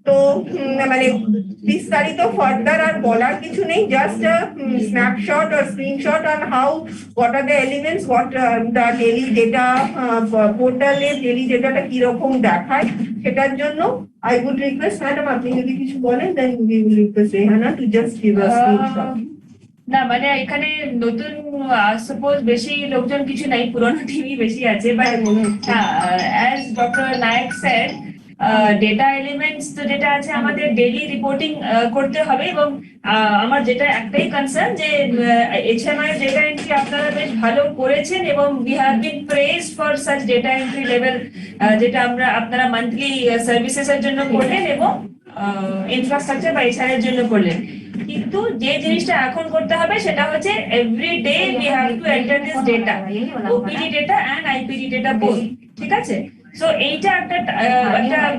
তো মানে বিস্তারিত ফার্দার আর বলার কিছু নেই, জাস্ট স্ন্যাপশট আর screenshot on how what are the elements, what the daily data পোর্টালে ডেইলি ডেটাটা কিরকম দেখায় সেটার জন্য I would request ম্যাডাম আপনি যদি কিছু বলেন then we will request Rehana to just give a screenshot. না মানে এখানে নতুন সাপোজ বেশি লোকজন কিছু নাই, পুরোনো টিভি বেশি আছে, but as doctor Nayak sir data elements তো যেটা আছে আমাদের ডেইলি রিপোর্টিং করতে হবে। এবং আমার যেটা একটাই কনসার্ন যে HMI ডেটা এন্ট্রি আপনারা বেশ ভালো করেছেন এবং we have been praised for such data entry level, যেটা আপনারা মান্থলি সার্ভিসেস এর জন্য করলেন এবং ইনফ্রাস্ট্রাকচার বা HR এর জন্য করলেন। কিন্তু যে জিনিসটা এখন করতে হবে সেটা হচ্ছে every day we have to enter this data, OPD data and IPD data both, ঠিক আছে? সো এইটা একটা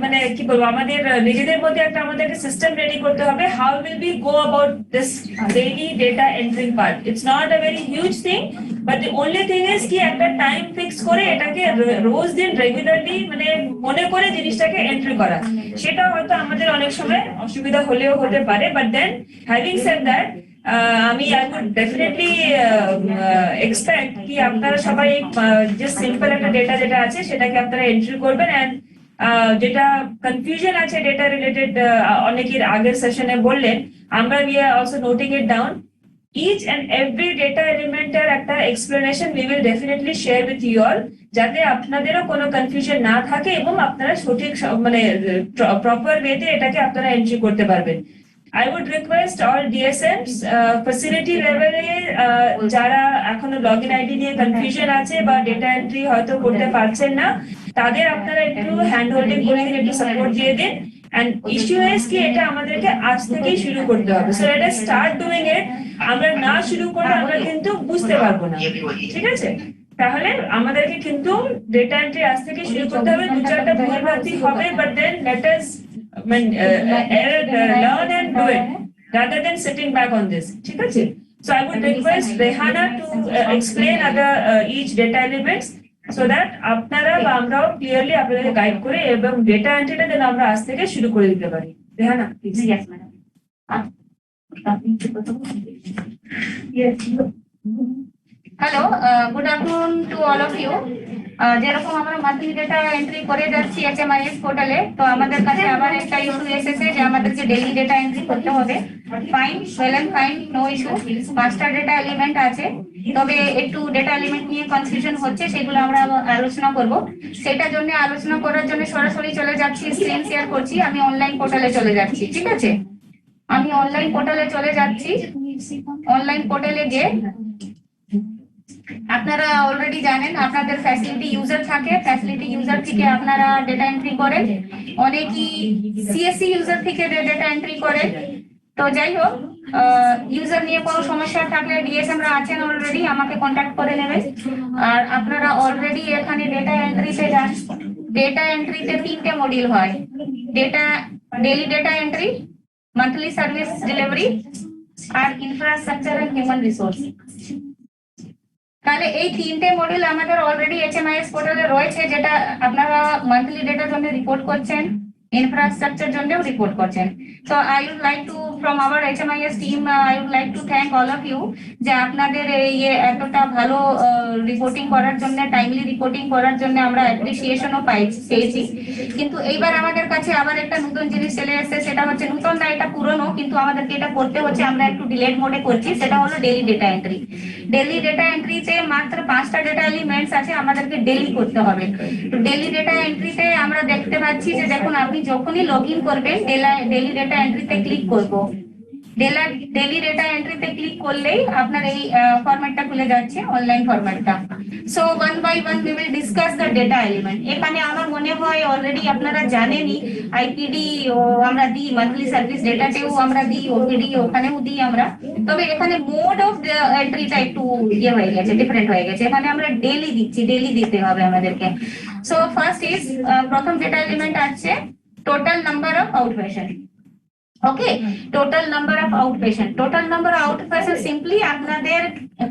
মানে কি বলবো, আমাদের নিজেদের মধ্যে একটা আমাদেরকে সিস্টেম রেডি করতে হবে। How will be go about this daily data entry part? It's not a very huge thing, but the only thing is কি একটা টাইম ফিক্স করে এটাকে রোজ দিন রেগুলারলি মানে মনে করে জিনিসটাকে এন্ট্রি করা। সেটা হয়তো আমাদের অনেক সময় অসুবিধা হলেও হতে পারে, but then having said that আমি আই উড ডেফিনেটলি এক্সপেক্ট কি আপনারা সবাই যে সিম্পল একটা ডেটা যেটা আছে সেটাকে আপনারা এন্ট্রি করবেন। এন্ড যেটা কনফিউশন আছে ডেটা রিলেটেড, অনেকের আগের সেশনে বললেন, আমরা we are also noting it down. each and every data element এর একটা explanation we will definitely share with you all, যাতে আপনাদেরও কোনো কনফিউশন না থাকে এবং আপনারা সঠিক মানে প্রপার ওয়েতে এটাকে আপনারা এন্ট্রি করতে পারবেন। I would request all DSMs facility level এ যারা এখনো লগইন আইডি নিয়ে কনফিউশন আছে বা ডেটা এন্ট্রি হয়তো করতে পারছেন না, তাদের আপনারা একটু হ্যান্ড হোল্ডিং করে দিন, একটু সাপোর্ট দিয়ে দিন। And issue is কি এটা আমাদেরকে আজ থেকেই শুরু করতে হবে। So let us start doing it. আমরা না শুরু করলে আমরা কিন্তু বুঝতে পারবো না, ঠিক আছে? তাহলে আমাদেরকে কিন্তু ডেটা এন্ট্রি আজ থেকে শুরু করতে হবে। দু চারটা ভুলভ্রান্তি হবে, but then let us learn and do it rather than sitting back on this, ঠিক আছে? So I would request Rehana to explain other each data elements so that আপনারা বা আমরাও ক্লিয়ারলি আপনাদের গাইড করে এবং ডেটা এন্ট্রিটা যেন আমরা আজ থেকে শুরু করে দিতে পারি। Rehana please. Yes, madam. Hello, good afternoon to all of you. যেরকম আমরা মান্থলি ডেটা এন্ট্রি করে যাচ্ছি HMIS পোর্টালে, তো আমাদের কাছে আবার একটা ইস্যু এসেছে যে আমাদেরকে ডেইলি ডেটা এন্ট্রি করতে হবে। Fine, well and fine, no issue. 5টা ডেটা এলিমেন্ট আছে, তবে একটু ডেটা এলিমেন্ট নিয়ে কনফিউশন হচ্ছে, সেগুলো আমরা আলোচনা করব। সেটার জন্য আলোচনা করার জন্য সরাসরি চলে যাচ্ছি, স্ক্রিন শেয়ার করছি, আমি অনলাইন পোর্টালে চলে যাচ্ছি, ঠিক আছে? আমি অনলাইন পোর্টালে চলে যাচ্ছি। অনলাইন পোর্টালে গিয়ে আপনারা অলরেডি জানেন আপনাদের ফ্যাসিলিটি ইউজার থাকে, ফ্যাসিলিটি ইউজার থেকে আপনারা ডেটা এন্ট্রি করেন, অনেকেই CSC ইউজার থেকে ডেটা এন্ট্রি করেন। তো যাই হোক, ইউজার নিয়ে কোনো সমস্যা থাকলে DSMরা আছেন অলরেডি, আমাকে কন্ট্যাক্ট করে নেবেন। আর আপনারা অলরেডি এখানে ডেটা এন্ট্রিতে যান। ডেটা এন্ট্রিতে 3টে মডিউল হয়, data daily data entry, monthly service delivery আর ইনফ্রাস্ট্রাকচার এন্ড হিউম্যান রিসোর্স। তাহলে এই 3টে মডিউল আমাদের অলরেডি HMIS পোর্টালে রয়েছে, যেটা আপনারা মান্থলি ডেটার জন্য রিপোর্ট করছেন, ইনফ্রাস্ট্রাকচার জন্যও রিপোর্ট করছেন। So I would like to, from our HMIS team, I would like to thank all of you যে আপনাদের এই এতটা ভালো রিপোর্টিং করার জন্য, টাইমলি রিপোর্টিং করার জন্য আমরা অ্যাপ্রিসিয়েশনও পেয়েছি। কিন্তু এইবার আমাদের কাছে আবার একটা নতুন জিনিস চলে এসেছে, সেটা হচ্ছে নতুন না, এটা পুরনো, কিন্তু আমাদেরকে এটা করতে হচ্ছে, আমরা একটু ডিলেড মোডে করছি। সেটা হলো daily data entry. Daily data এন্ট্রিতে মাত্র 5টা ডেটা এলিমেন্টস আছে, আমাদেরকে ডেইলি করতে হবে। তো ডেইলি ডেটা এন্ট্রিতে আমরা দেখতে পাচ্ছি যে দেখুন, আপনি যখনই লগ ইন করবেন ডেইলি ডেটা এন্ট্রিতে ক্লিক করব, ডেইলি ডেটা এন্ট্রিতে ক্লিক করলেই আপনার এই ফরম্যাটটা খুলে যাচ্ছে, অনলাইন ফরম্যাটটা। So one by one we will discuss the data element. এখানে আমার মনে হয় অলরেডি আপনারা জানেনই, IPD আমরা দিই, মান্থলি সার্ভিস ডেটাতেও আমরা দিই, OPD ওখানেও দিই আমরা। তবে এখানে মোড অফ এন্ট্রিটা একটু ইয়ে হয়ে গেছে, ডিফারেন্ট হয়ে গেছে। এখানে আমরা ডেইলি দিচ্ছি, ডেইলি দিতে হবে আমাদেরকে। সো ফার্স্ট ইজ, প্রথম ডেটা এলিমেন্ট আছে total number of outpatient. Okay, total number of outpatient, total number of outpatient simply আপনাদের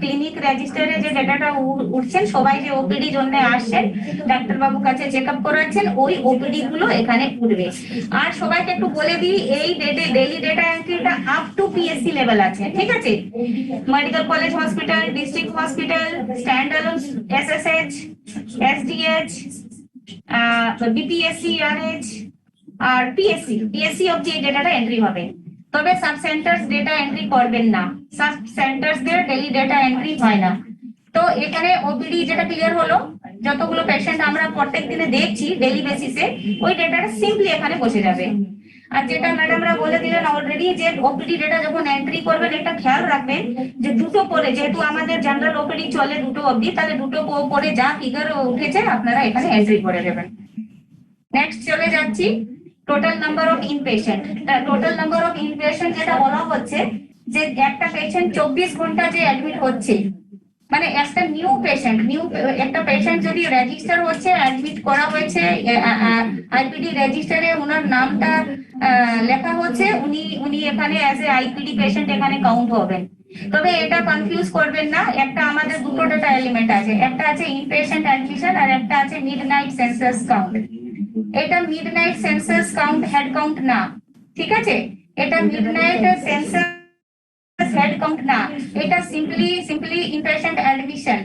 ক্লিনিক রেজিস্টারে যে ডেটাটা উঠছেন, সবাই যে ওপিডি জন্য আসছেন ডাক্তারবাবুর কাছে চেক আপ করাচ্ছেন, ওই ওপিডি গুলো এখানে উঠবে। আর সবাইকে একটু বলে দিই, এই ডেইলি ডেটা এন্ট্রিটা আপ টু পিএসসি লেভেল আছে, ঠিক আছে? Medical college hospital, district hospital, stand alone SSH, SDH, BPSC, RH আর পিএসসি অবধি এই ডেটাটা এন্ট্রি হবে। তবে সাব সেন্টার্স ডেটা এন্ট্রি করবেন না, সাব সেন্টার্স দের ডেইলি ডেটা এন্ট্রি হয় না। তো এখানে ওপিডি যেটা ক্লিয়ার হলো, যতগুলো পেশেন্ট আমরা প্রত্যেক দিনে দেখছি ডেইলি বেসিসে, ওই ডেটাটা সিম্পলি এখানে বসে যাবে। আর যেটা ম্যাডামরা বলে দিলেন অলরেডি, যে ওপিডি ডেটা যখন এন্ট্রি করবেন একটা খেয়াল রাখবেন যে দুটো পরে, যেহেতু আমাদের জেনারেল ওপিডি চলে দুটো অবধি, তাহলে দুটো পরে যা ফিগার উঠেছে আপনারা এখানে এন্ট্রি করে দেবেন। নেক্সট চলে যাচ্ছি, total number of inpatient. Total number of inpatient যেটা বলা হচ্ছে যে একটা পেশেন্ট 24 ঘন্টা যে অ্যাডমিট হচ্ছে, মানে একটা একটা পেশেন্ট যদি রেজিস্টার হচ্ছে, অ্যাডমিট করা হয়েছে, আইপিডি রেজিস্টারে ওনার নামটা লেখা হচ্ছে, উনি এখানে অ্যাজ এ আইপিডি পেশেন্ট এখানে কাউন্ট হবেন। তবে এটা কনফিউজ করবেন না, একটা আমাদের দুটো ডেটা এলিমেন্ট আছে, একটা আছে ইনপেশেন্ট অ্যাডমিশন আর একটা আছে মিডনাইট সেন্সাস কাউন্ট। এটা midnight census count head count না, ঠিক আছে? এটা মিডনাইট সেন্সাস হেড কাউন্ট না, এটা সিম্পলি ইনপেশেন্ট অ্যাডমিশন।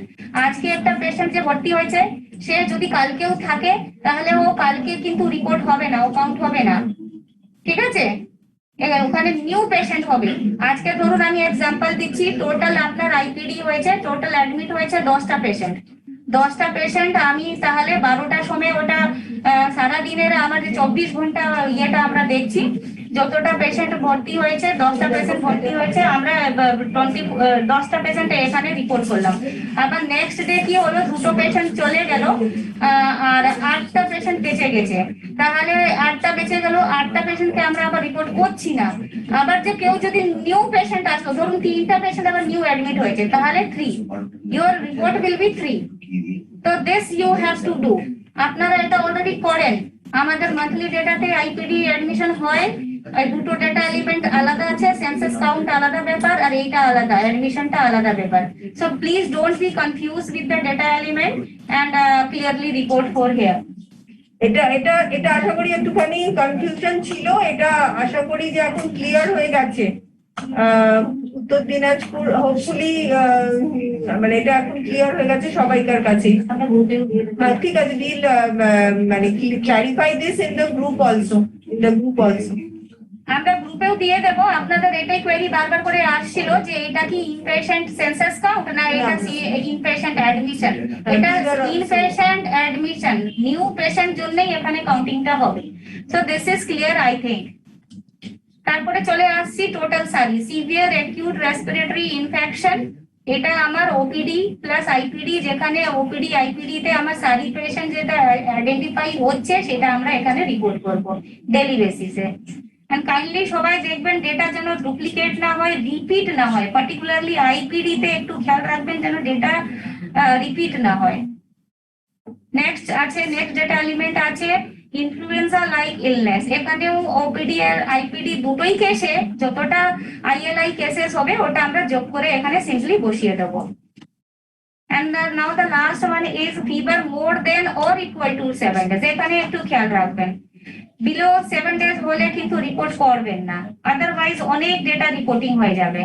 আজকে একটা পেশেন্ট যে ভর্তি হয়েছে, সে যদি কালকেও থাকে তাহলে ও কালকে কিন্তু রিপোর্ট হবে না, ও কাউন্ট হবে না, ঠিক আছে? ওখানে নিউ পেশেন্ট হবে। আজকে ধরুন আমি এক্সাম্পল দিচ্ছি, টোটাল আপনার আইপিডি হয়েছে, টোটাল অ্যাডমিট হয়েছে 10টা পেশেন্ট। 10টা পেশেন্ট আমি তাহলে 12টার সময় ওটা সারা দিনের আমাদের 24 ঘন্টা ইয়েটা আমরা দেখছি, যতটা পেশেন্ট ভর্তি হয়েছে, 10টা পেশেন্ট ভর্তি হয়েছে, আমরা 10টা পেশেন্ট এখানে রিপোর্ট করলাম। আবার নেক্সট ডে কি হলো, দুটো পেশেন্ট চলে গেল আর 8টা পেশেন্ট বেঁচে গেছে, তাহলে 8টা বেঁচে গেল, 8টা পেশেন্টকে আমরা আবার রিপোর্ট করছি না। আবার যে কেউ যদি নিউ পেশেন্ট আসলো, ধরুন 3টা পেশেন্ট আবার নিউ অ্যাডমিট হয়েছে, তাহলে 3, ইউর রিপোর্ট উইল বি 3। তো this you have to do, আপনারা এটা অলরেডি করেন। আমাদের মান্থলি ডেটাতে আইপিডি অ্যাডমিশন হয়, এই দুটো ডেটা এলিমেন্ট আলাদা আছে, সেন্সাস কাউন্ট আলাদা ব্যাপার আর এইটা আলাদা, অ্যাডমিশনটা আলাদা ব্যাপার। So please don't be confuse with the data element and clearly report for here. এটা আশা করি একটুখানি কনফিউশন ছিল, এটা আশা করি যে এখন ক্লিয়ার হয়ে গেছে। উত্তর দিনাজপুর হোপফুলি মানে এটা এখন ক্লিয়ার হয়ে গেছে সবাইকার কাছে। ঠিক আছে, উইল মানে clarify this in the group also, আমরা গ্রুপেও দিয়ে দেব। আপনাদের এটাই কোয়েরি বারবার করে আসছিল যে এটা কি ইনপেশেন্ট সেন্সাস কাউন্ট না এটা ইনপেশেন্ট অ্যাডমিশন। এটা ইনপেশেন্ট অ্যাডমিশন, নিউ পেশেন্ট জন্যই এখানে কাউন্টিংটা হবে। So this is clear I think. তারপরে চলে আসছি টোটাল সারি, সিভিয়ার অ্যাকিউট রেসপিরেটরি ইনফেকশন। এটা আমার ওপিডি প্লাস আইপিডি, যেখানে ওপিডি আইপিডি তে আমার সারি পেশেন্ট যেটা আইডেন্টিফাই হচ্ছে সেটা আমরা এখানে রিপোর্ট করব ডেইলি বেসিসে। এন্ড কাইন্ডলি সবাই দেখবেন ডেটা যেন ডুপ্লিকেট না হয়, রিপিট না হয়, পার্টিকুলারলি আইপিডি তে একটু খেয়াল রাখবেন যেন ডেটা রিপিট না হয়। নেক্সট ডেটা এলিমেন্ট আছে ইনফ্লুয়েঞ্জা লাইক ইলনেস। এখানেও ওপিডি আর আইপিডি দুটোই কেসে যতটা আইএলআই কেসেস হবে ওটা আমরা যোগ করে এখানে সিম্পলি বসিয়ে দেবো। And now the last one is fever more than or equal to 7 days. এখানে একটু খেয়াল রাখবেন, বিলো 7 days হলে কিন্তু রিপোর্ট করবেন না, আদারওয়াইজ অনেক ডেটা রিপোর্টিং হয়ে যাবে।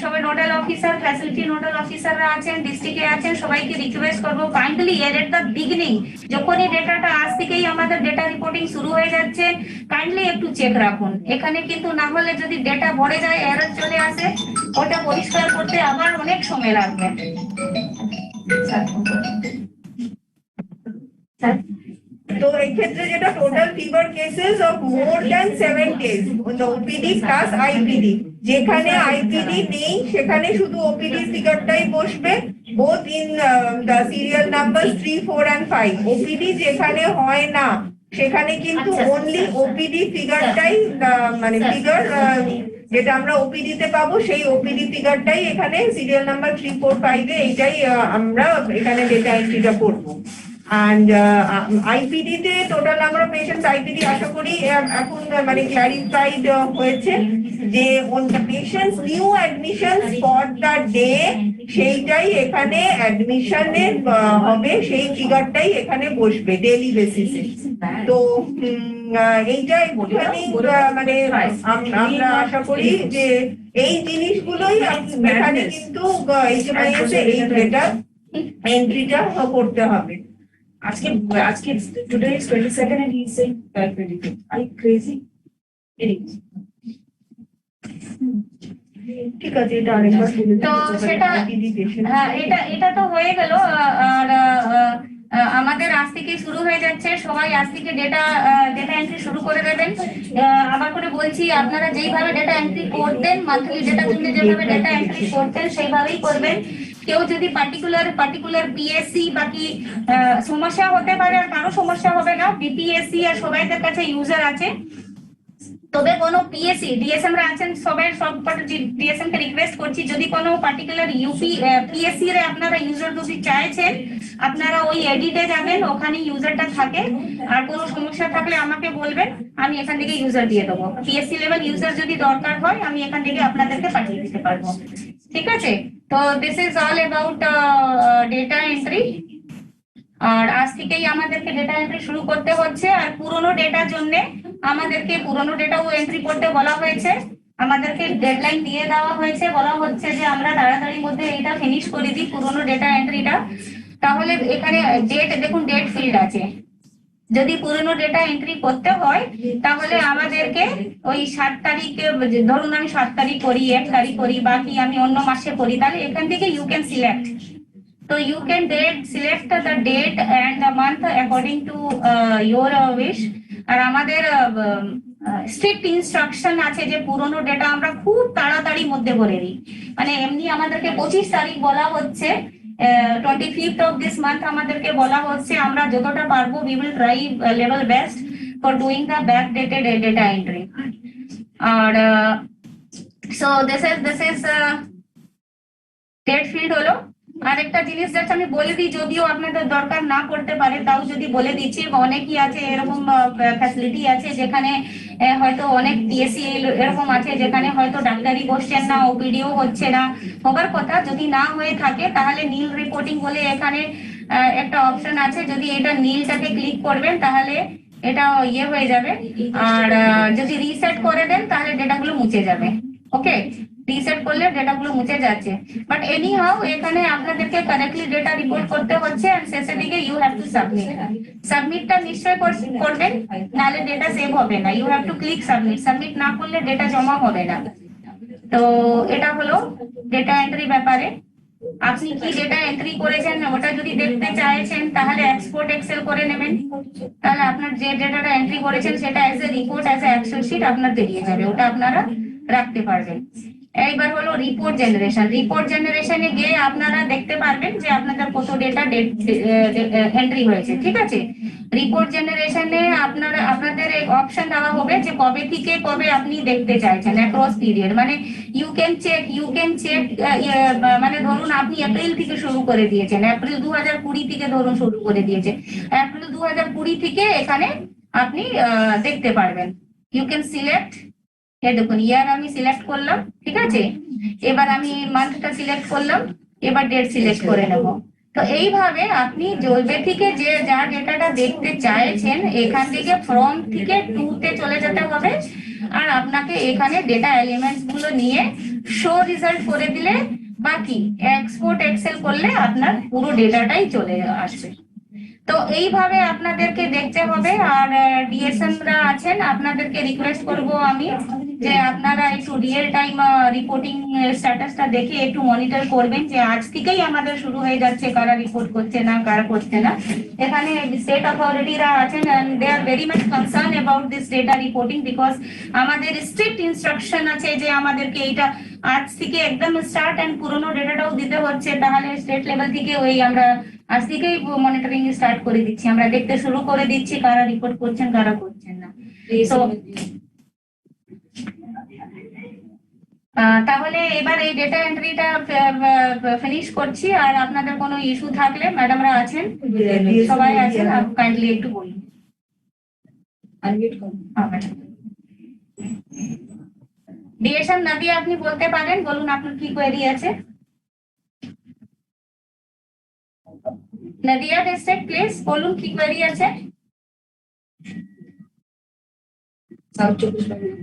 সবাই নোডাল অফিসার, ফ্যাসিলিটি নোডাল অফিসাররা আছেন, ডিস্ট্রিক্টে আছেন, সবাইকে রিকোয়েস্ট করবো কাইন্ডলি এর এট দ্য বিগিনিং যখনই ডেটাটা আজ থেকেই আমাদের ডেটা রিপোর্টিং শুরু হয়ে যাচ্ছে, কাইন্ডলি একটু চেক রাখুন। এখানে কিন্তু না হলে যদি ডেটা ভরে যায়, এরর চলে আসে, ওটা পরিষ্কার করতে আবার অনেক সময় লাগবে। তো এই ক্ষেত্রে যেটা total fever cases of more than 7 days OPD plus IPD, যেখানে আইপিডি নেই সেখানে শুধু ওপিডি ফিগারটাই বসবে, both in the serial number 3, 4 and 5। OPD যেখানে হয় না সেখানে কিন্তু অনলি ওপিডি ফিগারটাই মানে ফিগার যেটা আমরা ওপিডি তে পাবো সেই ওপিডি ফিগারটাই এখানে সিরিয়াল নাম্বার 3, 4, 5 এ এইটাই আমরা এখানে ডেটা এন্ট্রিটা করবো। and IPD তে total number of patients IPD আশা করি এখন মানে clarified হয়েছে যে on the patients new admissions for the day সেইটাই এখানে admission এর হবে, সেই ফিগারটাই এখানে বসবে ডেইলি বেসিসে। তো এইটা একটুখানি মানে আমরা আশা করি যে এই জিনিসগুলোই এখানে কিন্তু HMIS এ এই ডেটা এন্ট্রিটা করতে হবে। আজকে today is 22nd and he is saying 25th. Are you crazy? It is. ঠিক আছে, এটা আরেকবার বলে তো সেটা এটা তো হয়ে গেল। আর আমাদের আজ থেকে শুরু হয়ে যাচ্ছে, সবাই আজ থেকে ডেটা এন্ট্রি শুরু করে দেবেন। আবার করে বলছি, আপনারা যেইভাবে ডেটা এন্ট্রি করতেন, মান্থলি ডেটার জন্য যেভাবে ডেটা এন্ট্রি করতেন সেইভাবেই করবেন। কেউ যদি পার্টিকুলার পিএসসি বাকি সমস্যা হতে পারে, আর কারো সমস্যা হবে না, বিপিএসসি আর সবাইদের কাছে ইউজার আছে। তবে কোনো পিএসসি ডিএসএম রা আছেন, সব ডিএসএম কে রিকোয়েস্ট করছি, যদি কোনো পার্টিকুলার পিএসসি রে আপনারা ইউজার যদি চাইছেন, আপনারা ওই এডিটে যাবেন, ওখানে ইউজারটা থাকে। আর কোনো সমস্যা থাকলে আমাকে বলবেন, আমি এখান থেকে ইউজার দিয়ে দেবো। পিএসসি লেভেল ইউজার যদি দরকার হয়, আমি এখান থেকে আপনাদেরকে পাঠিয়ে দিতে পারবো। ঠিক আছে, তো this is all about data entry. আর আজ থেকেই আমাদেরকে ডেটা এন্ট্রি শুরু করতে হচ্ছে। আর পুরোনো ডেটার জন্য আমাদেরকে পুরোনো ডেটাও এন্ট্রি করতে বলা হয়েছে, আমাদেরকে ডেডলাইন দিয়ে দেওয়া হয়েছে, বলা হচ্ছে যে আমরা তাড়াতাড়ির মধ্যে এটা ফিনিশ করে দিই পুরোনো ডেটা এন্ট্রিটা। তাহলে এখানে ডেট দেখুন, ডেট ফিল্ড আছে। যদি পুরোনো ডেটা এন্ট্রি করতে হয় তাহলে আমাদেরকে ওই 7 তারিখে, ধরুন আমি 7 তারিখ করি, 1 তারিখ করি, বাকি আমি অন্য মাসে করি, তাহলে এখান থেকে you can select. So you can select the date and the month according to your wish. আর আমাদের স্ট্রিক্ট ইনস্ট্রাকশন আছে যে পুরোনো ডেটা আমরা খুব তাড়াতাড়ি মধ্যে করে দিই। মানে এমনি আমাদেরকে 25 তারিখ বলা হচ্ছে, 25th of this month আমাদেরকে বলা হচ্ছে, আমরা যতটা পারবো we will try level best for doing the backdated data entry. R so this is date field হলো। আরেকটা জিনিস যাচ্ছে আমি বলে দিই, যদিও আপনাদের দরকার না পড়তে পারে, তাও যদি বলে দিচ্ছি, অনেকই আছে এরকম ফ্যাসিলিটি আছে যেখানে হয়তো অনেক পিএসসি এরকম আছে যেখানে হয়তো ডাক্তারি বসছেন না, ওপিডিও হচ্ছে না, হবার কথা। যদি না হয়ে থাকে তাহলে নীল রিপোর্টিং বলে এখানে একটা অপশন আছে, যদি এটা নীলটাকে ক্লিক করবেন তাহলে এটা ইয়ে হয়ে যাবে। আর যদি রিসেট করে দেন তাহলে ডেটাগুলো মুছে যাবে। ওকে, রিসেট করলে ডেটাগুলো মুছে যাচ্ছে। বাট এনি হাউ এখানে আপনাদেরকে কারেক্টলি ডেটা রিপোর্ট করতে হচ্ছে, আর শেষের দিকে ইউ হ্যাভ টু সাবমিটটা নিশ্চয় করবেন, নাহলে ডেটা সেভ হবে না। You have to click submit না করলে ডেটা জমা হবে না। তো এটা হলো ডেটা এন্ট্রি ব্যাপারে। আপনি কি ডেটা এন্ট্রি করেছেন ওটা যদি দেখতে চাইছেন তাহলে এক্সপোর্ট এক্সেল করে নেবেন, তাহলে আপনার যে ডেটাটা এন্ট্রি করেছেন সেটা as a report, as a excel sheet আপনার বেরিয়ে যাবে, ওটা আপনারা রাখতে পারবেন। এইবার হলো রিপোর্ট জেনারেশনে গিয়ে আপনারা দেখতে পারবেন যে আপনাদের কত ডেটা এন্ট্রি হয়েছে। ঠিক আছে, রিপোর্ট জেনারেশনে আপনাদের এক অপশন দেওয়া হবে যে কবে থেকে কবে আপনি দেখতে চাইছেন, অ্যাক্রস পিরিয়ড। মানে ইউ ক্যান চেক মানে ধরুন আপনি এপ্রিল থেকে শুরু করে দিয়েছেন, এপ্রিল 2020 থেকে ধরুন শুরু করে দিয়েছেন, এপ্রিল 2020 থেকে এখানে আপনি দেখতে পারবেন। ইউ ক্যান সিলেক্ট, এই দেখুন ইয়ার আমি সিলেক্ট করলাম। ঠিক আছে, এবার আমি মান্থটা সিলেক্ট করলাম, এবার ডেট সিলেক্ট করে নেব। তো এইভাবে আপনি জলবে থেকে যে যা ডেটাটা দেখতে চাইছেন এখান থেকে ফ্রম থেকে 2 তে চলে যেতে হবে, আর আপনাকে এখানে ডেটা এলিমেন্টস গুলো নিয়ে শো রেজাল্ট করে দিলে বাকি এক্সপোর্ট এক্সেল করলে আপনার পুরো ডেটাটাই চলে আসবে। তো এইভাবে আপনাদেরকে দেখতে হবে। আর ডিএসএম রা আছেন, আপনাদেরকে রিকোয়েস্ট করব আমি যে আপনারা একটু রিয়েল টাইম রিপোর্টিং স্ট্যাটাসটা দেখে একটু মনিটর করবেন, যে আজ থেকেই আমাদের শুরু হয়ে যাচ্ছে, কারা রিপোর্ট করছে না কারা করছে না। এখানে স্টেট অথরিটিরা আছেন and they are very much concern about this data reporting, because আমাদের স্ট্রিক্ট ইনস্ট্রাকশন আছে যে আমাদেরকে এটা আজ থেকে একদম স্টার্ট এন্ড পুরোনো ডেটাটাও দিতে হচ্ছে। তাহলে স্টেট লেভেল থেকে ওই আমরা আজ থেকেই মনিটরিং স্টার্ট করে দিচ্ছি, আমরা দেখতে শুরু করে দিচ্ছি কারা রিপোর্ট করছেন কারা করছেন না। তো তাহলে এবার এই ডেটা এন্ট্রিটা ফিনিশ করছি, আর আপনাদের কোনো ইস্যু থাকলে ম্যাডামরা আছেন, সবাই আছেন, কাইন্ডলি একটু বলুন। ডিএসএম নাদিয়া, আপনি বলতে পারেন, বলুন আপনার কি কোয়েরি আছে। নাদিয়া ডিস্ট্রিক্ট প্লিজ বলুন কি কোয়েরি আছে। সাউথ চব্বিশ পরগনা।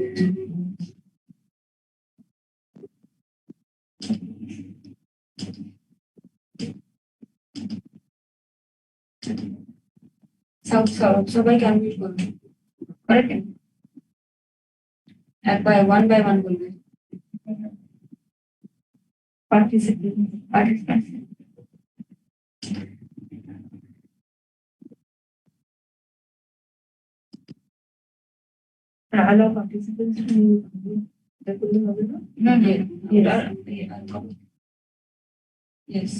সবাইকে আনমিউট করবে, কারেক্ট? ওয়ান বাই ওয়ান বলবে। Participants. Allow participants to হবে না? Yes.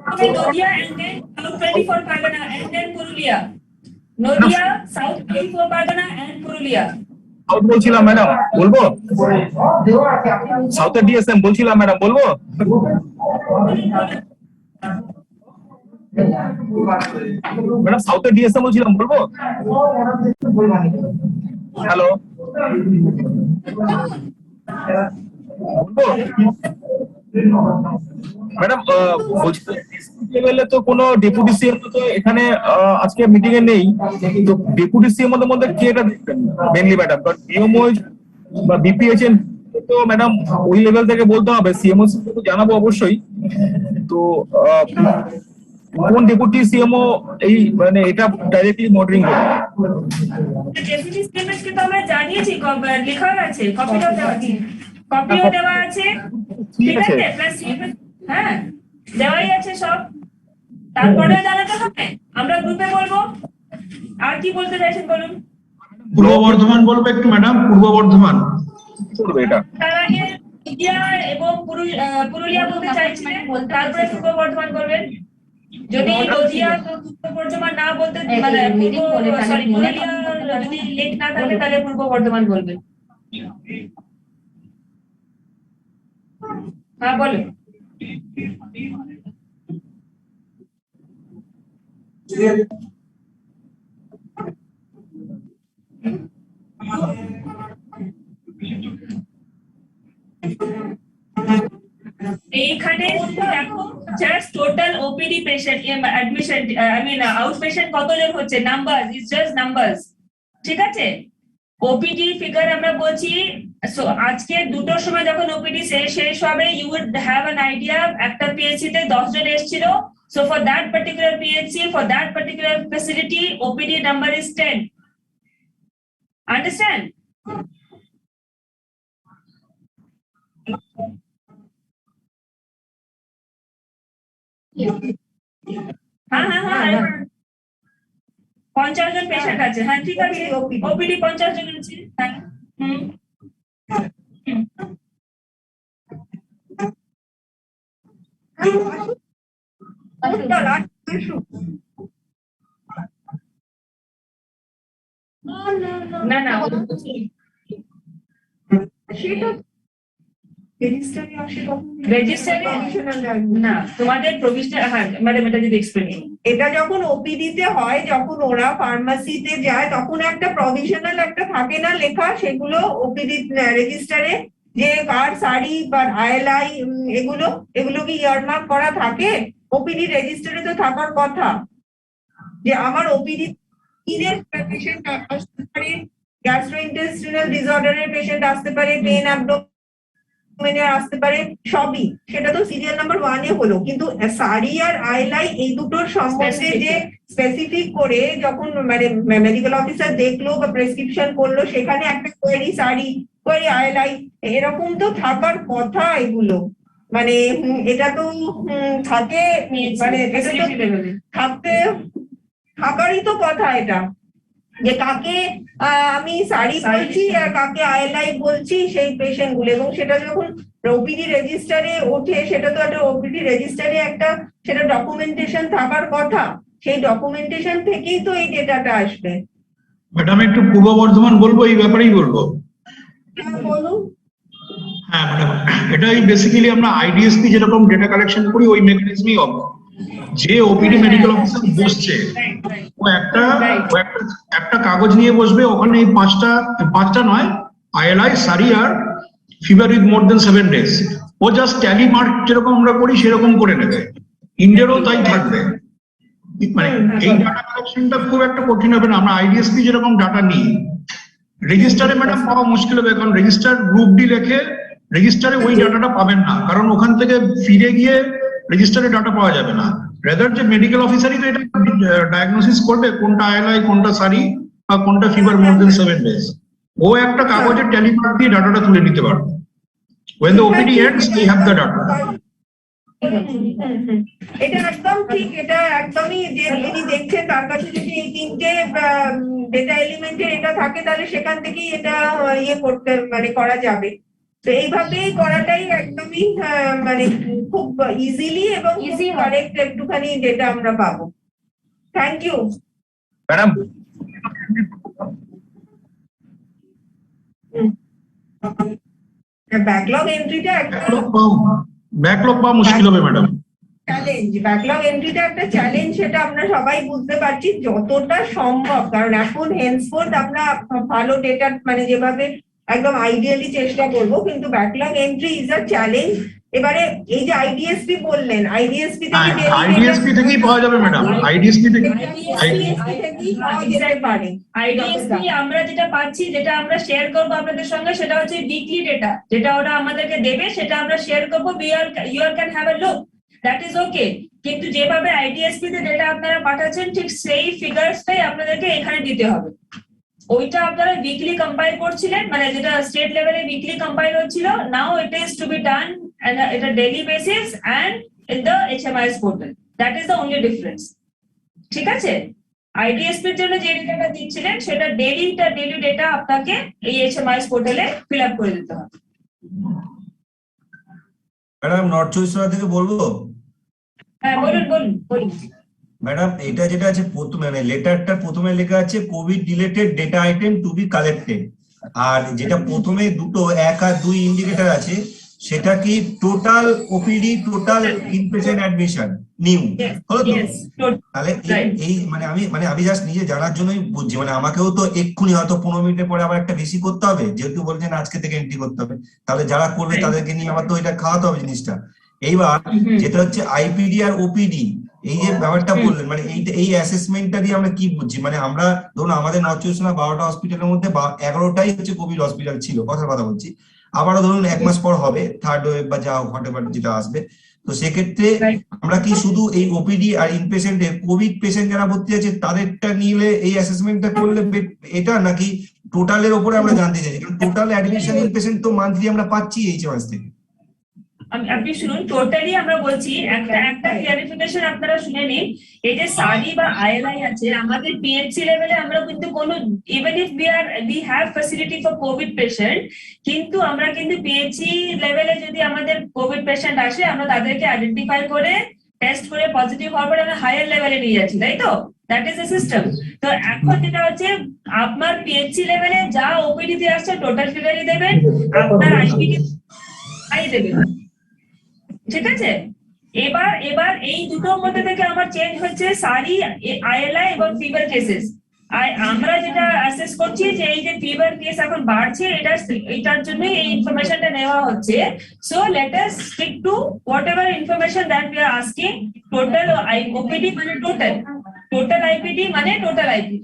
Okay, Nodia and then South 24 Pargana and then Purulia. Nodia, South 24 Pargana and Purulia. South বলছিলাম ম্যাডাম, বলবো? সাউথের ডিএসএম বলছিলাম ম্যাডাম, বলবো? ম্যাডাম সাউথের ডিএসএম বলছিলাম, বলবো? হ্যালো, বলবো? ম্যাডাম বলছি লেভেলে তো কোনো ডেপুটি সিএম তো এখানে আজকে মিটিং এ নেই, তো ডেপুটি সিএম এর মধ্যে কে এটা দেখবেন মেইনলি ম্যাডাম? কারণ পিএমও বা বিপিএইচএন তো ম্যাডাম ওই লেভেল থেকে বলতে হবে, সিএমও তো জানাবো অবশ্যই। তো কোন ডেপুটি সিএমও এই মানে এটা ডাইরেক্টলি মনিটরিং করবে? ডেপুটি সিএম কে তো আমরা জানিয়েছি, লেখা আছে, কপিটাও দেওয়া আছে, কপিও দেওয়া আছে, ঠিক আছে, প্লাস সিএম, হ্যাঁ দেওয়াই আছে সব। তারপরে জানাতে হবে, আমরা গ্রুপে বলবো। আর কি বলতে চাইছেন বলুন? পূর্ব বর্ধমান বলবো একটু ম্যাডাম, পূর্ব বর্ধমান করবে এটা। তার আগে নদিয়া এবং পুরুলিয়া বলতে চাইছিলেন, তারপরে পূর্ব বর্ধমান বলবেন। যদি নদিয়া পূর্ব বর্ধমান না বলতে মানে পুরুলিয়া যদি লেট না থাকে তাহলে পূর্ব বর্ধমান বলবেন। হ্যাঁ বলুন। এইখানে দেখো just total OPD patient admission I mean out patient কতজন হচ্ছে, নাম্বারস ইজ জাস্ট নাম্বারস, ঠিক আছে। ওপিডি ফিগার আমরা বলছি, সো আজকে দুটোর সময় যখন ওপিডি শেষ হবে you would have an idea একটা পিএইচসি তে 10 জন এসেছিল, so for that particular PHC for that particular facility OPD number is 10, understand? হ্যাঁ 50 জন পেশেন্ট আছে, হ্যাঁ ঠিক আছে, ওপিডি 50 জন আছে, হ্যাঁ না সেটা না তোমাদের প্রভিশনাল, হ্যাঁ ম্যাডাম এটা যদি এক্সপ্লেন। এটা যখন ওপিডি তে হয়, যখন ওরা ফার্মাসিতে যায় তখন একটা প্রভিশনাল একটা থাকে না লেখা, সেগুলো ওপিডি রেজিস্টারে যে কার সারি বা আইএলআই এগুলো কি ইয়ারমার্ক করা থাকে? ওপিডি রেজিস্টারে তো থাকার কথা যে আমার ওপিডি পেশেন্ট আসতে পারে, গ্যাস্ট্রোইন্টেস্টিনাল ডিসঅর্ডারের পেশেন্ট আসতে পারে, পেন অ্যাবডোমেনে আসতে পারে, সবই সেটা তো সিরিয়াল নাম্বার 1 এ হলো, কিন্তু সারি আর আইএলআই এই দুটোর সম্বন্ধে যে স্পেসিফিক করে যখন মানে মেডিকেল অফিসার দেখলো বা প্রেসক্রিপশন করলো, সেখানে একটা কোয়েরি সারি কোয়েরি আইএলআই এরকম তো থাকার কথা। এগুলো মানে এটা তো থাকে, মানে এটা তো থাকারই তো কথা, এটা যে কাকে আমি সারি বলছি আর কাকে আইএলআই বলছি সেই পেশেন্ট গুলো, এবং সেটা যখন ওপিডি রেজিস্টারে ওঠে সেটা তো একটা ওপিডি রেজিস্টারে একটা সেটা ডকুমেন্টেশন থাকার কথা। সেই ডকুমেন্টেশন থেকেই তো এই ডেটাটা আসবে। ম্যাডাম একটু পূর্ব বর্ধমান বলবো, এই ব্যাপারেই বলবো। বলুন। হ্যাঁ ম্যাডাম, এটাই বেসিক্যালি আমরা আইডিএসপি যেরকম ডেটা কালেকশন করি ওই মেকানিজমই হবে। যে ওপিডি মেডিকেল অফিসার বসছে ও একটা কাগজ নিয়ে বসবে, ওখানে এই পাঁচটা নয়, আইএলআই, সারি আর fever with more than 7 days, ও জাস্ট ট্যালি মার্ক যেরকম আমরা করি সেরকম করে নেবে। ইন্ডিয়ারও তাই থাকবে। মানে এই ডাটা কালেকশনটা খুব একটা কঠিন হবে না। আমরা আইডিএসপি যেরকম ডাটা নিই, রেজিস্টারে ম্যাডাম পাওয়া মুশকিল হবে, কারণ রেজিস্টার গ্রুপ ডি লেখে রেজিস্টারে ওই ডাটাটা পাবেন না, কারণ ওখান থেকে ফিরে গিয়ে রেজিস্টারে ডাটা পাওয়া যাবে না। রেদার যে মেডিকেল অফিসারই তো এটা ডায়াগনোসিস করবে কোনটা আইএলআই, কোনটা সারি বা কোনটা ফিভার মোর দেন 7 days। ও একটা কাগজে টেলিমার্ক দিয়ে ডাটাটা তুলে নিতে পারবে। When the OPD ends, they have the data. এটা একদম ঠিক, এটা একদমই যে যিনি দেখছেন তার কাছে যদি এই তিনটে ডেটা এলিমেন্টের এটা থাকে তাহলে সেখান থেকেই এটা ইয়ে করতে মানে করা যাবে। তো এইভাবেই করাটাই একদমই মানে খুব ইজিলি এবং কারেক্ট একটুখানি ডেটা আমরা পাবো। Thank you madam. ব্যাকলগ এন্ট্রিটা একটা ব্যাকলগ পাওয়া মুশকিল হবে ম্যাডাম। চ্যালেঞ্জ, ব্যাকলগ এন্ট্রিটা একটা চ্যালেঞ্জ, সেটা আমরা সবাই বুঝতে পারছি যতটা সম্ভব, কারণ এখন হেন্সফোর্থ আমরা ভালো ডেটা মানে যেভাবে একদম আইডিয়ালি চেষ্টা করব, কিন্তু backlog entry is a challenge. এবারে এই যে আইডিএসপি বললেন, আইডিএসপি থেকেই পাওয়া যাবে ম্যাডাম, আইডিএসপি থেকে পাওয়া যেতে পারে। আইডিএসপি আমরা যেটা পাচ্ছি, যেটা আমরা শেয়ার করবো আপনাদের সঙ্গে, সেটা হচ্ছে উইকলি ডেটা, যেটা ওরা আমাদেরকে দেবে সেটা আমরা শেয়ার করবো। You can have a look, that is okay. কিন্তু যেভাবে আইডিএসপি তে ডেটা আপনারা পাঠাচ্ছেন ঠিক সেই ফিগারসটাই আপনাদেরকে এখানে দিতে হবে। ওইটা আপনারা উইকলি কম্পাইল করছিলেন, মানে যেটা স্টেট লেভেলে উইকলি কম্পাইল হচ্ছিল, now it is to be done এটা daily basis and in the HMIS portal. That is the only difference. ঠিক আছে, আইডিএসপি এর জন্য যে ডেটাটা দিচ্ছিলেন সেটা ডেইলি ডেটা আপনাকে এই HMIS পোর্টালে ফিল আপ করে দিতে হবে। ম্যাডাম নর্থ চব্বিশ পরগনা থেকে বলবো। হ্যাঁ বলুন। ম্যাডাম এটা যেটা আছে প্রথমে মানে লেটারটা প্রথমে লেখা আছে COVID related data item to be collected, আর যেটা প্রথমে দুটো 1 আর 2 ইন্ডিকেটর আছে সেটা কি total OPD, total inpatient admission new হলো তো? তাহলে এই আমি জাস্ট নিজে জানার জন্যই বুঝছি, মানে আমাকেও তো এক্ষুনি হয়তো 15 মিনিটের পরে আবার একটা বেশি করতে হবে, যেহেতু বলছেন আজকে থেকে এন্ট্রি করতে হবে, তাহলে যারা করবে তাদেরকে নিয়ে আবার তো এটা খাওয়াতে হবে জিনিসটা। এইবার যেটা হচ্ছে আইপিডি আর ওপিডি, এই যে ব্যাপারটা বললেন, মানে এই অ্যাসেসমেন্টটা দিয়ে আমরা কি বুঝছি? মানে আমরা ধরুন আমাদের নর্থ চব্বিশ পরগনা 12টা হসপিটালের মধ্যে 11টাই হচ্ছে কোভিড হসপিটাল ছিল, কথার কথা বলছি, আবারও ধরুন 1 মাস পর হবে থার্ড ওয়েভ বা যা হোয়াটএভার যেটা আসবে, তো সেক্ষেত্রে আমরা কি শুধু এই ওপিডি আর ইনপেশেন্টের কোভিড পেশেন্ট যারা ভর্তি আছে তাদেরটা নিলে এই অ্যাসেসমেন্টটা করলে এটা, নাকি টোটালের উপরে আমরা জানতে চাইছি? কারণ টোটাল অ্যাডমিশন ইনপেশেন্ট তো মান্থলি আমরা পাচ্ছি HMIS থেকে। আপনি শুনুন, টোটালি আমরা বলছি একটা ক্লারিফিকেশন আপনারা শুনে নিন। এই যে সারি বা আইএলআই আছে, আমাদের পিএইচসি লেভেলে আমরা কিন্তু কোনো even if we have facility for Covid patient, কিন্তু আমরা কিন্তু পিএইচসি লেভেলে যদি আমাদের কোভিড পেশেন্ট আসে আমরা তাদেরকে আইডেন্টিফাই করে টেস্ট করে পজিটিভ হওয়ার পরে আমরা হায়ার লেভেলে নিয়ে যাচ্ছি, তাই তো? That is a system. তো এখন যেটা হচ্ছে আপনার পিএইচসি লেভেলে যা ওপিডি তে আসছে টোটাল ফিগারই দেবেন, আপনার আইপিডি দেবেন, ঠিক আছে? এবার এই দুটোর মধ্যে থেকে আমার চেঞ্জ হচ্ছে সারি, আইএলআই এবং ফিভার কেসেস। আমরা যেটা অ্যাসেস করছি যে এই যে ফিভার কেস এখন বাড়ছে, এটার জন্য এই ইনফরমেশনটা নেওয়া হচ্ছে। So let us stick to whatever information that we are asking. Total OPD মানে টোটাল আইপিডি মানে টোটাল আইপিডি,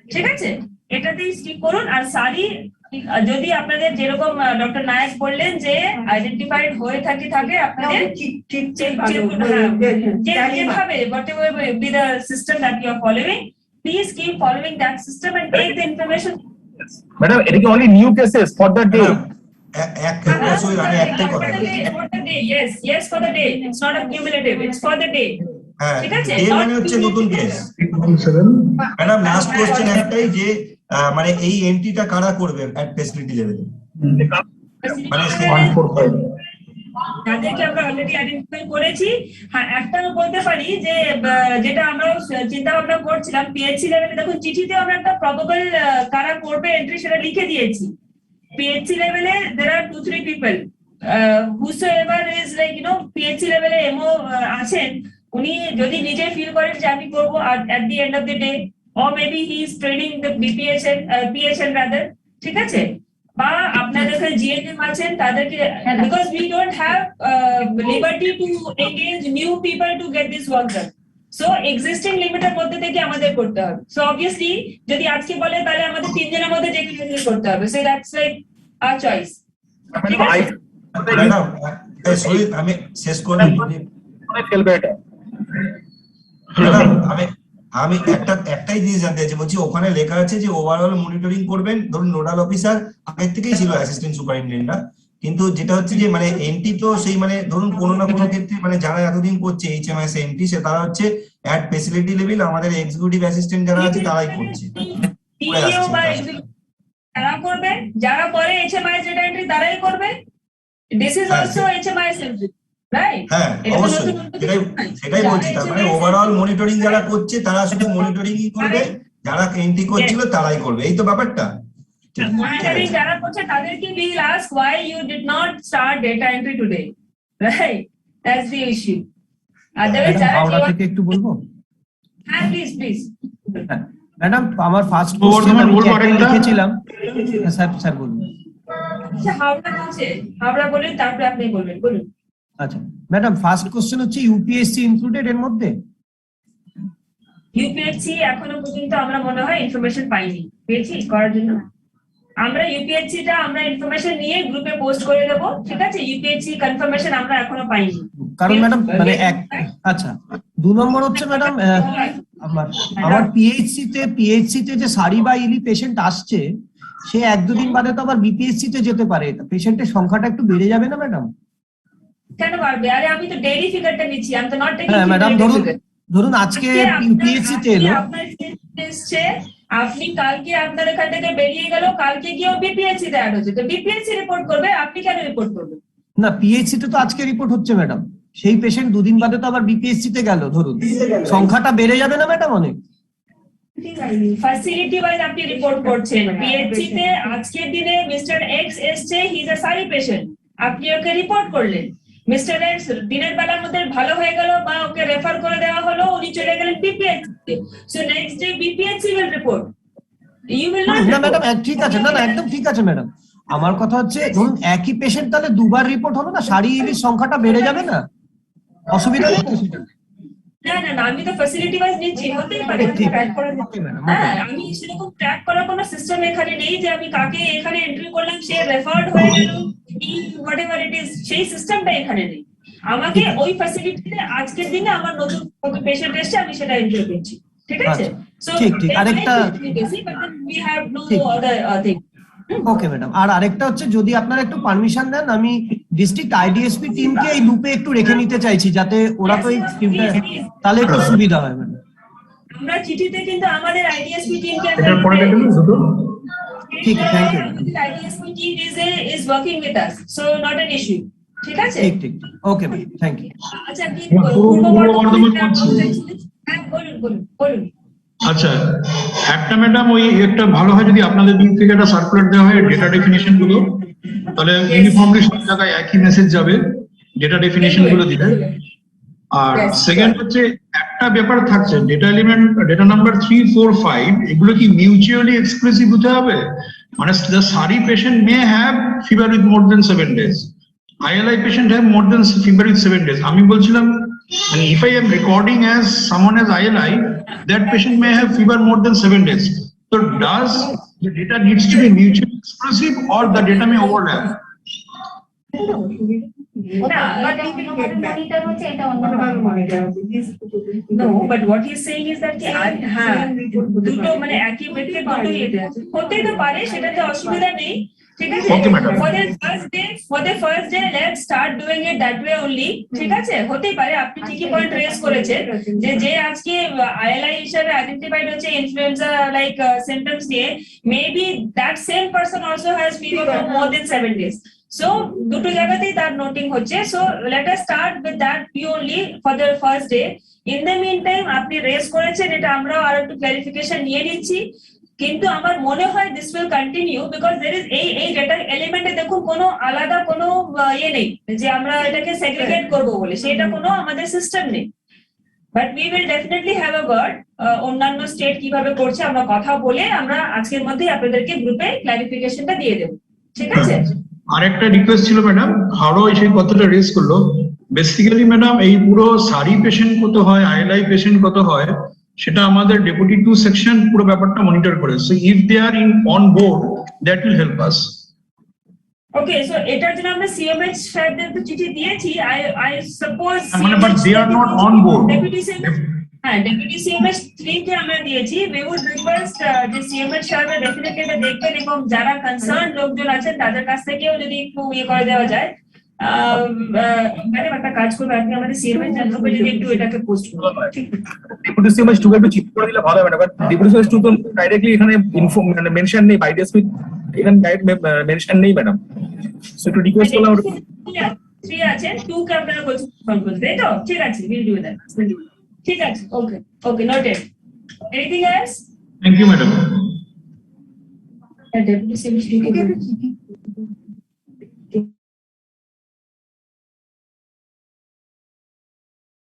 ঠিক আছে? এটাতেই স্টিক করুন। আর সারি যদি আপনাদের যেরকম ডক্টর নায়ক বললেন যে আইডেন্টিফাইড হয়ে থাকে আপনাদের যেভাবে whatever be the system that you are following, please keep following that system and take the information. Madam এটা কি only new cases for the day? Yes, for the day. It's not a cumulative, it's for the day. ঠিক আছে, মানে হচ্ছে নতুন case. Madam last question একটাই, যে মানে এই এন্ট্রিটা কারা করবে এট ফ্যাসিলিটি লেভেলে? মানে তাদেরকে আমরা অলরেডি আইডেন্টিফাই করেছি। হ্যাঁ, একটা বলতে পারি যে যেটা আমরা চিন্তা ভাবনা করছিলাম পিএইচসি লেভেলে, দেখুন চিঠিতে আমরা একটা প্রবাবল কারা করবে এন্ট্রি সেটা লিখে দিয়েছি। পিএইচসি লেভেলে there are 2-3 people whosoever is like PHC লেভেলে এমও আছেন, উনি যদি নিজে ফিল করেন যে আমি করবো at the end of the day, or maybe he is training the PHN rather, ঠিক আছে? বা আপনাদের কাছে জিএনএম আছেন তাদেরকে, because we don't have liberty to engage new people to get this work done. So existing লিমিটের মধ্যে থেকে আমাদের করতে হবে। So obviously যদি আজকে বলে তাহলে আমাদের 3 জনের মধ্যে যে কিছু করতে হবে। So that's like our choice. ঠিক আছে? ম্যাডাম সরি আমি শেষ করে ফেলবে এটা। ম্যাডাম আমি একটাই জিনিস জানতে চাইছি, বলছি ওখানে লেখা আছে যে ওভারঅল মনিটরিং করবেন, ধরুন নোডাল অফিসার আগের থেকেই ছিল অ্যাসিস্ট্যান্ট সুপারিনটেন্ডেন্ট, কিন্তু যেটা হচ্ছে যে মানে এনটি তো সেই মানে ধরুন কোনো না কোনো ক্ষেত্রে মানে যারা এতদিন করছে এইচএমএস এনটি সে তারা হচ্ছে অ্যাট ফ্যাসিলিটি লেভেল আমাদের এক্সিকিউটিভ অ্যাসিস্ট্যান্ট যারা আছে তারাই করছে। PEO বা তারা করবে, যারা করে এইচএমআই যেটা এন্ট্রি তারাই করবে। This is also HMIS entry, right? হ্যাঁ অবশ্যই সেটাই বলছি, তার মানে ওভারঅল মনিটরিং যারা করছে তারা শুধু মনিটরিংই করবে, যারা এন্ট্রি করছিল তারাই করবে, এই তো ব্যাপারটা। মনিটরিং যারা করছে তাদেরকে we will ask why you did not start data entry today, right? That's the issue. Otherwise যারা হাওড়া থেকে একটু বলবো। হ্যাঁ please ম্যাডাম আমার ফার্স্ট লিখেছিলাম, স্যার বলুন। আচ্ছা হাওড়া বলেন, তারপরে আপনি বলুন। আচ্ছা ম্যাডাম ফার্স্ট কোশ্চেন হচ্ছে ইউপিএসসি ইনক্লুডেড এর মধ্যে? ইউপিএসসি এখনো পর্যন্ত আমরা মনে হয় ইনফরমেশন পাইনি, পেয়েছি করার জন্য। আমরা ইউপিএসসিটা আমরা ইনফরমেশন নিয়ে গ্রুপে পোস্ট করে দেবো, ঠিক আছে? ইউপিএসসি কনফার্মেশন আমরা এখনো পাইনি। কারণ ম্যাডাম মানে আচ্ছা 2 নম্বর হচ্ছে ম্যাডাম আমার পিএইচসি তে যে সারি বা ইলি পেশেন্ট আসছে, সে 1-2 দিন বাদে তো আবার বিপিএসসি তে যেতে পারে, পেশেন্টের সংখ্যাটা একটু বেড়ে যাবে না ম্যাডাম? কেন বাড়বে? আরে আমি তো ডেইলি ফিগারটা নিচ্ছি, আমি তো নট টেকিং। হ্যাঁ ম্যাডাম ধরুন আজকে ইউপিএসসি তে এলো, আপনি কালকে আপনার এখান থেকে বেরিয়ে গেল, কালকে গিয়েও বিপিএসসি তে অ্যাড হচ্ছে, তো বিপিএসসি রিপোর্ট করবে, আপনি কেন রিপোর্ট করবেন? না পিএইচসি তে তো আজকে রিপোর্ট হচ্ছে ম্যাডাম, সেই পেশেন্ট 2 দিন বাদে তো আবার বিপিএসসি তে গেল, ধরুন সংখ্যাটা বেড়ে যাবে না ম্যাডাম অনেক? ফ্যাসিলিটি ওয়াইজ আপনি রিপোর্ট করছেন, পিএইচসি তে আজকের দিনে মিস্টার এক্স এসছে, হি ইজ আ সারি পেশেন্ট, আপনি ওকে রিপোর্ট করলেন। মিস্টার এক্স দিনের বেলার মধ্যে ভালো হয়ে গেল বা ওকে রেফার করে দেওয়া হলো, উনি চলে গেলেন বিপিএসসি তে, so next day BPSC will report, you will not. না ম্যাডাম ঠিক আছে, না একদম ঠিক আছে ম্যাডাম, আমার কথা হচ্ছে ধরুন একই পেশেন্ট তাহলে 2 বার রিপোর্ট হলো না, সারি ইলির সংখ্যাটা বেড়ে যাবে না? অসুবিধা নেই তো সেটা? না আমি তো ফ্যাসিলিটি ওয়াইজ নিচ্ছি, হতেই পারে ট্র্যাক করা যায়। হ্যাঁ আমি সেরকম ট্র্যাক করার কোনো সিস্টেম এখানে নেই যে আমি কাকে এখানে এন্ট্রি করলাম সে রেফার্ড হয়ে গেল, হোয়াটএভার ইট ইজ, সেই সিস্টেমটা এখানে নেই। আমাকে ওই ফ্যাসিলিটিতে আজকের দিনে আমার নতুন পেশেন্ট এসছে, আমি সেটা এন্ট্রি করছি, ঠিক আছে? সো ঠিক আরেকটা we have no other thing. Okay madam, আর আরেকটা হচ্ছে যদি আপনারা একটু পারমিশন দেন, আমি ডিস্ট্রিক্ট আইডিএসপি টিমকে এই লুপে একটু রেখে নিতে চাইছি, যাতে ওরা তো এই টিমটা তাহলে একটু সুবিধা হয় ম্যাডাম। আমরা চিঠিতে কিন্তু আমাদের আইডিএসপি টিমকে ঠিক thank you. IDSP team is working with us, so not an issue, ঠিক আছে? ঠিক ওকে ম্যাডাম থ্যাংক ইউ। আচ্ছা কি পূর্ব বর্ধমান, হ্যাঁ বলুন। আচ্ছা একটা ম্যাডাম ওই একটা ভালো হয় যদি আপনাদের দিক থেকে একটা সার্কুলার দেওয়া হয় ডেটা ডেফিনিশন গুলো, তাহলে ইউনিফর্মলি সব জায়গায় একই মেসেজ যাবে ডেটা ডেফিনিশন গুলো দিলে। আর সেকেন্ড হচ্ছে একটা ব্যাপার থাকছে, ডেটা এলিমেন্ট ডেটা নাম্বার 3, 4, 5 এগুলো কি মিউচুয়ালি এক্সক্লুসিভ হতে হবে? মানে the SARI patient may have fever with more than 7 days, ILI patient have more than fever with 7 days. আমি বলছিলাম and if I am recording as someone as ILI, that patient may have fever more than 7 days. So does the data needs to be mutually exclusive or the data may overlap? No, but what he's saying is that দুটো মানে একই ব্যক্তির দুটো ইয়েতে আছে, হতেই তো পারে, সেটাতে অসুবিধা নেই, ঠিক আছে? For the first day let's start doing it that way only, ঠিক আছে? হতেই পারে, আপনি ঠিকই পয়েন্ট রেজ করেছেন যে আজকে ILI হিসেবে আইডেন্টিফাইড হচ্ছে ইনফ্লুয়েঞ্জা লাইক সিম্পটমস নিয়ে, maybe that same person also has fever for more than 7 days. So দুটো জায়গাতেই তার নোটিং হচ্ছে। So let us start with that purely for the first day. In the mean time আপনি raise করেছেন, এটা আমরাও আর একটু ক্লারিফিকেশন নিয়ে নিচ্ছি, কিন্তু আমার মনে হয় this will continue because there is এই ডেটা এলিমেন্টে দেখুন কোনো আলাদা কোনো ইয়ে নেই যে আমরা এটাকে সেগ্রিগেট করবো বলে, সেটা কোনো আমাদের সিস্টেম নেই। But we will definitely have a word, অন্যান্য স্টেট কিভাবে করছে আমরা কথা বলে আমরা আজকের মধ্যেই আপনাদেরকে গ্রুপে ক্লারিফিকেশনটা দিয়ে দেবো, ঠিক আছে? আরেকটা রিকোয়েস্ট ছিল ম্যাডাম, হাওড়া এসে কথাটা রেজ করলো। বেসিক্যালি ম্যাডাম এই পুরো সারি পেশেন্ট কত হয়, আইএলআই পেশেন্ট কত হয়, সেটা আমাদের ডেপুটি 2 সেকশন পুরো ব্যাপারটা মনিটর করে। So if they are in on board that will help us. Okay, so এটার জন্য আমরা সিএমএইচ সাহেবদের তো চিঠি দিয়েছি। আই সাপোজ মানে but they are not on board. Deputy CMH, হ্যাঁ ডেপুটি সিএমএইচ 3 কে আমরা দিয়েছি। উই উড রিকোয়েস্ট যে সিএমএইচ সাহেব ডেফিনেটলি এটা দেখবেন এবং যারা কনসার্ন লোকজন আছেন তাদের কাছ থেকেও যদি একটু ইয়ে করে দেওয়া যায়। ম্যাডাম একটা কাজ করবে, আপনি আমাদের সিএমএইচ জানতে যদি একটু এটাকে পোস্ট করুন, ঠিক আছে? ডেপুটি সিএমএস 2 একটু চিপ করে দিলে ভালো হবে ম্যাডাম, বাট ডেপুটি সিএমএস 2 তো ডাইরেক্টলি এখানে ইনফর্ম মানে মেনশন নেই, বাই ডিএসপি এখানে ডাইরেক্ট মেনশন নেই ম্যাডাম। সো একটু রিকোয়েস্ট করলাম। 3 আছেন, 2 কে আপনারা বলছেন ফোন করতে, তাই তো? ঠিক আছে, উইল ডু দ্যাট। ঠিক আছে, okay okay, noted. Anything else? Thank you madam. Deputy CMH 2 K